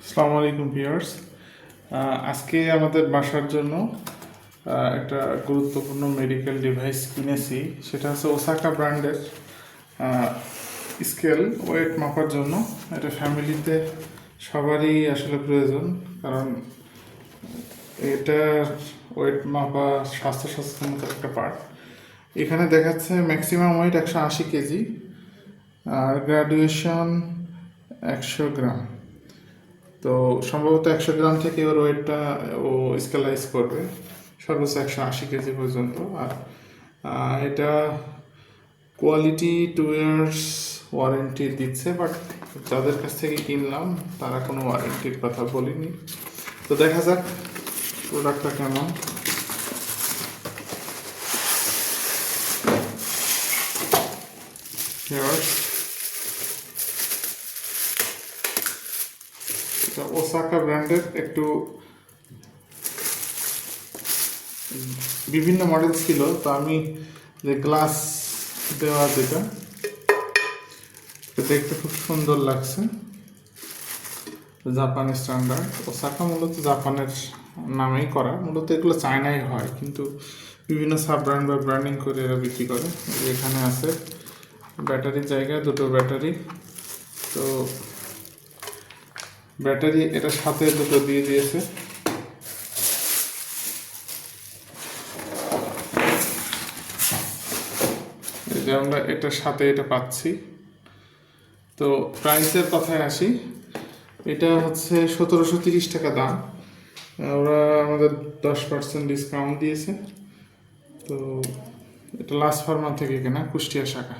আসসালামু আলাইকুম ভিউয়ার্স। আজকে আমাদের বাসার জন্য একটা গুরুত্বপূর্ণ মেডিকেল ডিভাইস কিনেছি। সেটা হচ্ছে ওসাকা ব্র্যান্ডের স্কেল ওয়েট মাপার জন্য। এটা ফ্যামিলিতে সবারই আসলে প্রয়োজন, কারণ এটা ওয়েট মাপা স্বাস্থ্য সচেতনতার একটা পার্ট। এখানে দেখাচ্ছে ম্যাক্সিমাম ওয়েট 180 কেজি আর গ্রাডুয়েশন 100 গ্রাম। তো সম্ভবত 100 গ্রাম থেকে ওর ওয়েটটা ও স্কেলাইজ করবে সর্বোচ্চ 180 কেজি পর্যন্ত। আর এটা কোয়ালিটি 2 ইয়ার্স ওয়ারেন্টি দিচ্ছে, বাট যাদের কাছ থেকে কিনলাম তারা কোনো ওয়ারেন্টির কথা বলেনি। তো দেখা যাক প্রোডাক্টটা কেমন। এটা ওসাকা ব্র্যান্ডের, একটু বিভিন্ন মডেল ছিল। তো আমি যে গ্লাস দেওয়া যেটা দেখতে খুব সুন্দর লাগছে, জাপানি স্ট্যান্ডার্ড। ওসাকা মূলত জাপানের নামেই করা, মূলত এগুলো চায়নায় হয়, কিন্তু বিভিন্ন সাব ব্র্যান্ড বা ব্র্যান্ডিং করে এরা বিক্রি করে। এখানে আছে ব্যাটারির জায়গায় দুটো ব্যাটারি। তো ব্যাটারি এটার সাথে দুটো দিয়ে দিয়েছে। এই যে আমরা এটার সাথে এটা পাচ্ছি। তো প্রাইসের কথায় আসি, এটা হচ্ছে 1730 টাকা দাম। ওরা আমাদের 10% ডিসকাউন্ট দিয়েছে। তো এটা লাস্ট ফার্মা থেকে কেনা, কুষ্টিয়া শাখা।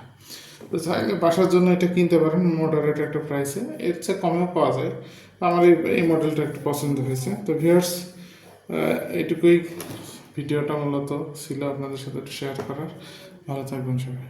তো চাইলে বাসার জন্য এটা কিনতে পারেন মডারেট একটা প্রাইসে, এর চেয়ে কমেও পাওয়া যায়। আমার এই মডেলটা একটু পছন্দ হয়েছে। তো ভিউয়ার্স, এইটুকুই ভিডিওটা মূলত ছিল আপনাদের সাথে একটু শেয়ার করার। ভালো থাকবেন সবাই।